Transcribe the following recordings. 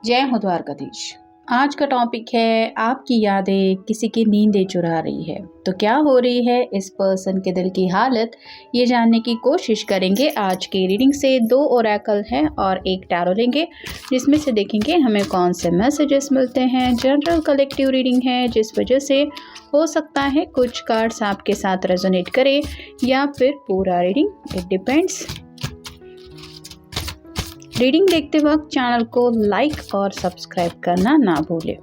जय हो द्वारकाधीश। आज का टॉपिक है आपकी यादें किसी की नींदें चुरा रही है। तो क्या हो रही है इस पर्सन के दिल की हालत, ये जानने की कोशिश करेंगे। आज की रीडिंग से 2 ओरेकल हैं और एक टैरो लेंगे, जिसमें से देखेंगे हमें कौन से मैसेजेस मिलते हैं। जनरल कलेक्टिव रीडिंग है, जिस वजह से हो सकता है कुछ कार्ड्स आपके साथ रेजोनेट करे या फिर पूरा रीडिंग, इट डिपेंड्स। रीडिंग देखते वक्त चैनल को लाइक और सब्सक्राइब करना ना भूलें।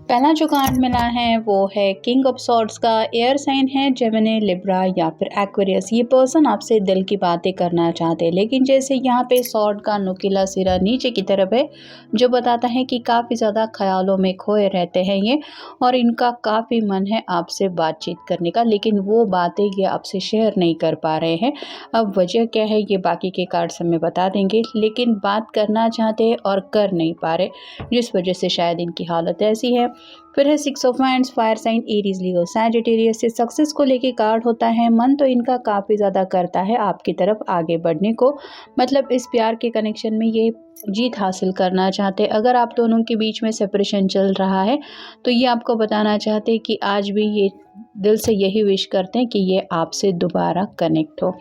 पहला जो कार्ड मिला है वो है किंग ऑफ सॉर्ड्स का। एयर साइन है, जेमिनी, लिब्रा या फिर एक्वेरियस। ये पर्सन आपसे दिल की बातें करना चाहते हैं, लेकिन जैसे यहाँ पे सॉर्ड का नुकीला सिरा नीचे की तरफ है, जो बताता है कि काफ़ी ज़्यादा ख्यालों में खोए रहते हैं ये, और इनका काफ़ी मन है आपसे बातचीत करने का, लेकिन वो बातें ये आपसे शेयर नहीं कर पा रहे हैं। अब वजह क्या है ये बाकी के कार्ड्स हमें बता देंगे, लेकिन बात करना चाहते हैं और कर नहीं पा रहे, जिस वजह से शायद इनकी हालत ऐसी है। फिर है 6 of wands, fire sign Aries, Leo, Sagittarius से सक्सेस को लेके कार्ड होता है। मन तो इनका काफ़ी ज़्यादा करता है आपकी तरफ आगे बढ़ने को, मतलब इस प्यार के कनेक्शन में ये जीत हासिल करना चाहते हैं। अगर आप दोनों के बीच में सेपरेशन चल रहा है तो ये आपको बताना चाहते हैं कि आज भी ये दिल से यही विश करते हैं कि ये आपसे दोबारा कनेक्ट हो।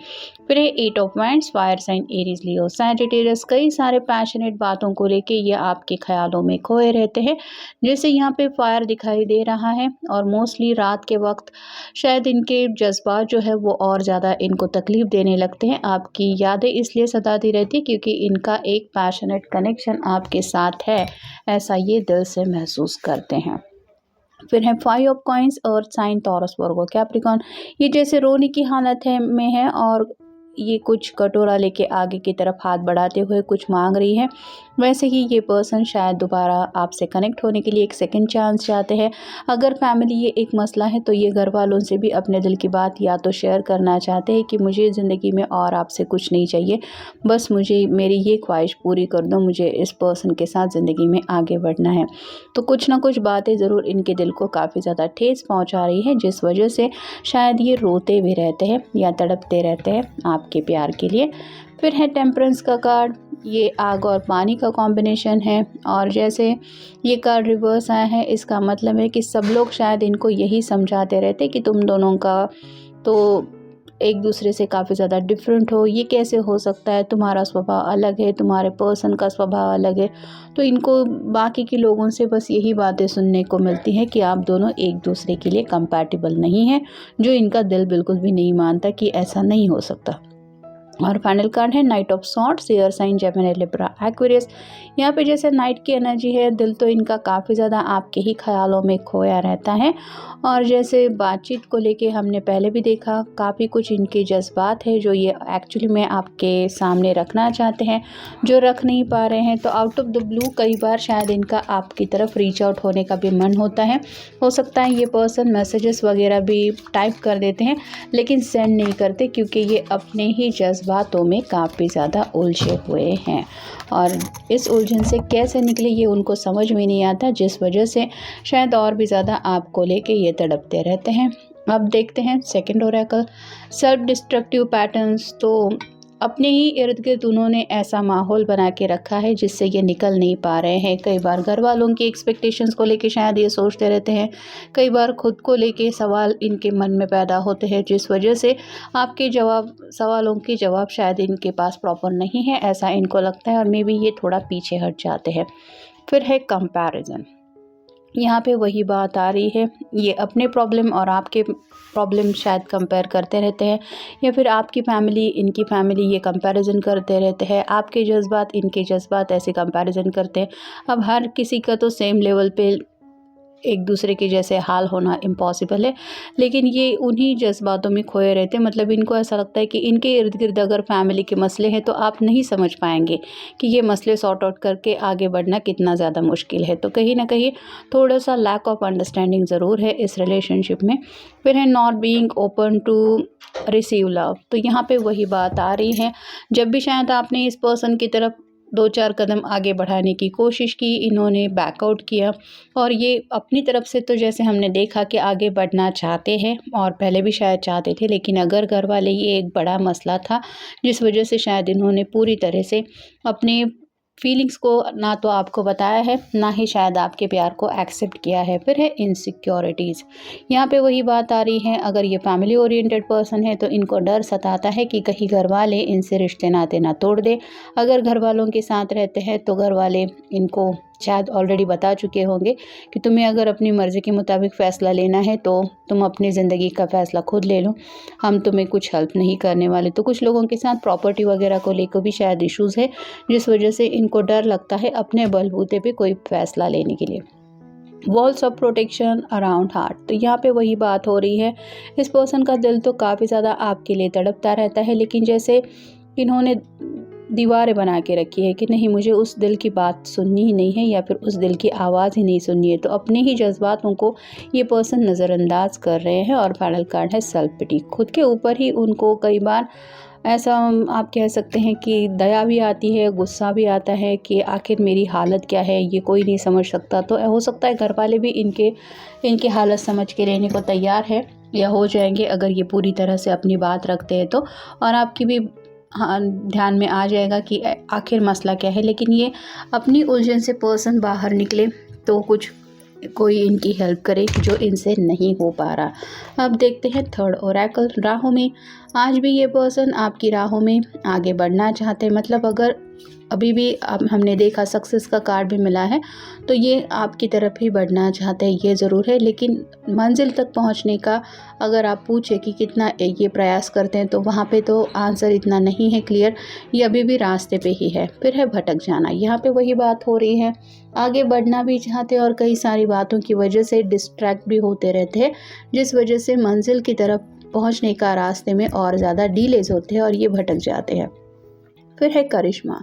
फिर है 8 of wands, fire sign Aries, Leo, Sagittarius. कई सारे पैशनेट बातों को लेके ये आपके ख्यालों में खोए रहते हैं, जैसे यहाँ पे फायर दिखाई दे रहा है, और मोस्टली रात के वक्त शायद इनके जज्बात जो है वो और ज़्यादा इनको तकलीफ़ देने लगते हैं। आपकी यादें इसलिए सताती रहती है क्योंकि इनका एक पैशनेट कनेक्शन आपके साथ है, ऐसा ये दिल से महसूस करते हैं। फिर है 5 of coins, earth sign, Taurus, Virgo, Capricorn. ये जैसे रोने की हालत है में है, और ये कुछ कटोरा लेके आगे की तरफ हाथ बढ़ाते हुए कुछ मांग रही है। वैसे ही ये पर्सन शायद दोबारा आपसे कनेक्ट होने के लिए एक सेकंड चांस चाहते हैं। अगर फैमिली ये एक मसला है तो ये घर वालों से भी अपने दिल की बात या तो शेयर करना चाहते हैं कि मुझे ज़िंदगी में और आपसे कुछ नहीं चाहिए, बस मुझे मेरी ये ख्वाहिश पूरी कर दो, मुझे इस पर्सन के साथ ज़िंदगी में आगे बढ़ना है। तो कुछ ना कुछ बातें ज़रूर इनके दिल को काफ़ी ज़्यादा ठेस पहुँचा रही है, जिस वजह से शायद ये रोते भी रहते हैं या तड़पते रहते हैं आपके प्यार के लिए। फिर है टेम्परेंस का कार्ड। ये आग और पानी का कॉम्बिनेशन है, और जैसे ये कार्ड रिवर्स आया है, इसका मतलब है कि सब लोग शायद इनको यही समझाते रहते कि तुम दोनों का तो एक दूसरे से काफ़ी ज़्यादा डिफरेंट हो, ये कैसे हो सकता है, तुम्हारा स्वभाव अलग है, तुम्हारे पर्सन का स्वभाव अलग है। तो इनको बाकी के लोगों से बस यही बातें सुनने को मिलती हैं कि आप दोनों एक दूसरे के लिए कंपैटिबल नहीं हैं, जो इनका दिल बिल्कुल भी नहीं मानता कि ऐसा नहीं हो सकता। और फाइनल कार्ड है knight of swords, air sign, Gemini, Libra, Aquarius. यहाँ पे जैसे नाइट की एनर्जी है, दिल तो इनका काफ़ी ज़्यादा आपके ही ख्यालों में खोया रहता है, और जैसे बातचीत को लेके हमने पहले भी देखा, काफ़ी कुछ इनके जज्बात है जो ये एक्चुअली में आपके सामने रखना चाहते हैं, जो रख नहीं पा रहे हैं। तो आउट ऑफ द ब्लू कई बार शायद इनका आपकी तरफ रीच आउट होने का भी मन होता है। हो सकता है ये पर्सन मैसेजेस वगैरह भी टाइप कर देते हैं, लेकिन सेंड नहीं करते, क्योंकि ये अपने ही बातों में काफ़ी ज़्यादा उलझे हुए हैं, और इस उलझन से कैसे निकले ये उनको समझ में नहीं आता, जिस वजह से शायद और भी ज़्यादा आपको लेके ये तड़पते रहते हैं। अब देखते हैं second Oracle, self destructive patterns. तो अपने ही इर्द गिर्द उन्होंने ऐसा माहौल बना के रखा है जिससे ये निकल नहीं पा रहे हैं। कई बार घर वालों की एक्सपेक्टेशंस को लेके शायद ये सोचते रहते हैं, कई बार खुद को लेके सवाल इनके मन में पैदा होते हैं, जिस वजह से आपके सवालों के जवाब शायद इनके पास प्रॉपर नहीं है, ऐसा इनको लगता है और मे बी ये थोड़ा पीछे हट जाते हैं। फिर है कंपैरिजन। यहाँ पे वही बात आ रही है, ये अपने प्रॉब्लम और आपके प्रॉब्लम शायद कंपेयर करते रहते हैं, या फिर आपकी फैमिली इनकी फैमिली ये कंपैरिजन करते रहते हैं, आपके जज्बात इनके जज्बात ऐसे कंपैरिजन करते हैं। अब हर किसी का तो सेम लेवल पे एक दूसरे के जैसे हाल होना इम्पॉसिबल है, लेकिन ये उन्हीं जज्बातों में खोए रहते हैं। मतलब इनको ऐसा लगता है कि इनके इर्द गिर्द अगर फैमिली के मसले हैं तो आप नहीं समझ पाएंगे कि ये मसले सॉर्ट आउट करके आगे बढ़ना कितना ज़्यादा मुश्किल है। तो कहीं ना कहीं थोड़ा सा लैक ऑफ अंडरस्टैंडिंग ज़रूर है इस रिलेशनशिप में। फिर है not being open to receive love. तो यहाँ पे वही बात आ रही है, जब भी शायद आपने इस पर्सन की तरफ 2-4 कदम आगे बढ़ाने की कोशिश की, इन्होंने बैकआउट किया और ये अपनी तरफ से तो जैसे हमने देखा कि आगे बढ़ना चाहते हैं और पहले भी शायद चाहते थे, लेकिन अगर घर वाले ये एक बड़ा मसला था जिस वजह से शायद इन्होंने पूरी तरह से अपने फीलिंग्स को ना तो आपको बताया है, ना ही शायद आपके प्यार को एक्सेप्ट किया है। फिर है इनसिक्योरिटीज़। यहाँ पे वही बात आ रही है, अगर ये फैमिली ओरिएंटेड पर्सन है तो इनको डर सताता है कि कहीं घर वाले इनसे रिश्ते नाते ना तोड़ दे। अगर घर वालों के साथ रहते हैं तो घर वाले इनको शायद ऑलरेडी बता चुके होंगे कि तुम्हें अगर अपनी मर्ज़ी के मुताबिक फ़ैसला लेना है तो तुम अपनी ज़िंदगी का फ़ैसला खुद ले लो, हम तुम्हें कुछ हेल्प नहीं करने वाले। तो कुछ लोगों के साथ प्रॉपर्टी वगैरह को लेकर भी शायद इश्यूज़ है, जिस वजह से इनको डर लगता है अपने बलबूते पे कोई फ़ैसला लेने के लिए। Walls of protection around heart. तो यहाँ पे वही बात हो रही है, इस पर्सन का दिल तो काफ़ी ज़्यादा आपके लिए तड़पता रहता है, लेकिन जैसे इन्होंने दीवारें बना के रखी है कि नहीं, मुझे उस दिल की बात सुननी ही नहीं है या फिर उस दिल की आवाज़ ही नहीं सुननी है। तो अपने ही जज्बातों को ये पर्सन नज़रअंदाज कर रहे हैं। और फाइनल कार्ड है सेल्फ पिटी। खुद के ऊपर ही उनको कई बार ऐसा आप कह सकते हैं कि दया भी आती है, गुस्सा भी आता है कि आखिर मेरी हालत क्या है, ये कोई नहीं समझ सकता। तो हो सकता है घर वाले भी इनकी हालत समझ के रहने को तैयार है या हो जाएंगे अगर ये पूरी तरह से अपनी बात रखते हैं तो। और आपकी भी हाँ, ध्यान में आ जाएगा कि आखिर मसला क्या है। लेकिन ये अपनी उलझन से पर्सन बाहर निकले तो कोई इनकी हेल्प करे जो इनसे नहीं हो पा रहा। अब देखते हैं थर्ड ओरेकल। राहों में आज भी ये पर्सन आपकी राहों में आगे बढ़ना चाहते हैं। मतलब अगर अभी भी हमने देखा सक्सेस का कार्ड भी मिला है, तो ये आपकी तरफ ही बढ़ना चाहते हैं, ये ज़रूर है। लेकिन मंजिल तक पहुंचने का अगर आप पूछे कि कितना ये प्रयास करते हैं तो वहाँ पे तो आंसर इतना नहीं है क्लियर, ये अभी भी रास्ते पे ही है। फिर है भटक जाना। यहाँ पे वही बात हो रही है, आगे बढ़ना भी चाहते हैं और कई सारी बातों की वजह से डिस्ट्रैक्ट भी होते रहते हैं, जिस वजह से मंजिल की तरफ पहुँचने का रास्ते में और ज़्यादा डिलेज होते हैं और ये भटक जाते हैं। फिर है करिश्मा।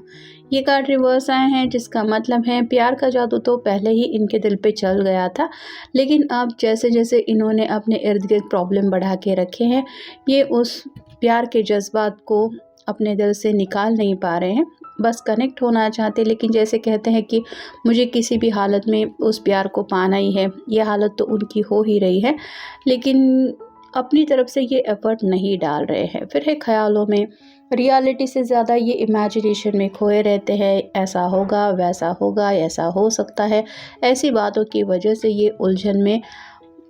ये कार्ड रिवर्स आए हैं, जिसका मतलब है प्यार का जादू तो पहले ही इनके दिल पे चल गया था, लेकिन अब जैसे जैसे इन्होंने अपने इर्द गिर्द प्रॉब्लम बढ़ा के रखे हैं, ये उस प्यार के जज्बात को अपने दिल से निकाल नहीं पा रहे हैं। बस कनेक्ट होना चाहते, लेकिन जैसे कहते हैं कि मुझे किसी भी हालत में उस प्यार को पाना ही है, ये हालत तो उनकी हो ही रही है, लेकिन अपनी तरफ से ये एफर्ट नहीं डाल रहे हैं। फिर है ख्यालों में। रियलिटी से ज़्यादा ये इमेजिनेशन में खोए रहते हैं, ऐसा होगा, वैसा होगा, ऐसा हो सकता है। ऐसी बातों की वजह से ये उलझन में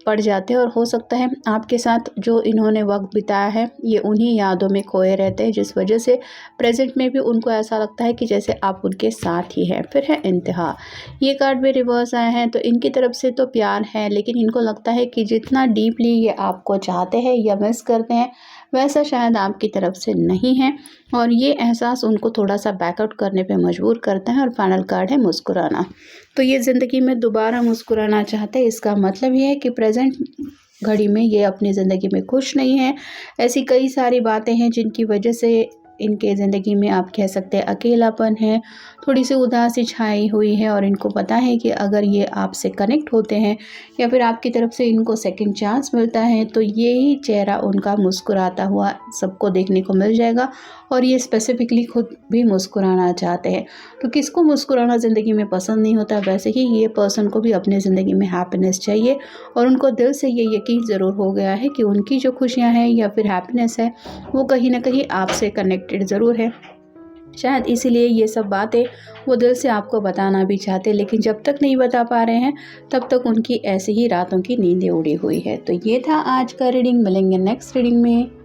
पड़ जाते हैं और हो सकता है आपके साथ जो इन्होंने वक्त बिताया है ये उन्हीं यादों में खोए रहते हैं, जिस वजह से प्रेजेंट में भी उनको ऐसा लगता है कि जैसे आप उनके साथ ही हैं। फिर है इंतहा। ये कार्ड भी रिवर्स आए हैं, तो इनकी तरफ से तो प्यार है, लेकिन इनको लगता है कि जितना डीपली ये आपको चाहते हैं या मिस करते हैं वैसा शायद आपकी तरफ से नहीं है, और ये एहसास उनको थोड़ा सा बैकआउट करने पे मजबूर करता है। और फाइनल कार्ड है मुस्कुराना। तो ये ज़िंदगी में दोबारा मुस्कुराना चाहते हैं। इसका मतलब ये है कि प्रेजेंट घड़ी में ये अपनी ज़िंदगी में खुश नहीं है। ऐसी कई सारी बातें हैं जिनकी वजह से इनके ज़िंदगी में आप कह सकते हैं अकेलापन है, थोड़ी सी उदासी छाई हुई है, और इनको पता है कि अगर ये आपसे कनेक्ट होते हैं या फिर आपकी तरफ से इनको सेकंड चांस मिलता है तो यही चेहरा उनका मुस्कुराता हुआ सबको देखने को मिल जाएगा, और ये स्पेसिफिकली खुद भी मुस्कुराना चाहते हैं। तो किसको मुस्कुराना ज़िंदगी में पसंद नहीं होता, वैसे ही ये पर्सन को भी अपनी ज़िंदगी में हैप्पीनेस चाहिए, और उनको दिल से ये यकीन ज़रूर हो गया है कि उनकी जो खुशियाँ हैं या फिर हैप्पीनेस है वो कहीं ना कहीं आपसे कनेक्ट कनेक्टेड ज़रूर है। शायद इसीलिए ये सब बातें वो दिल से आपको बताना भी चाहते, लेकिन जब तक नहीं बता पा रहे हैं तब तक उनकी ऐसे ही रातों की नींदें उड़ी हुई है। तो ये था आज का रीडिंग। मिलेंगे नेक्स्ट रीडिंग में।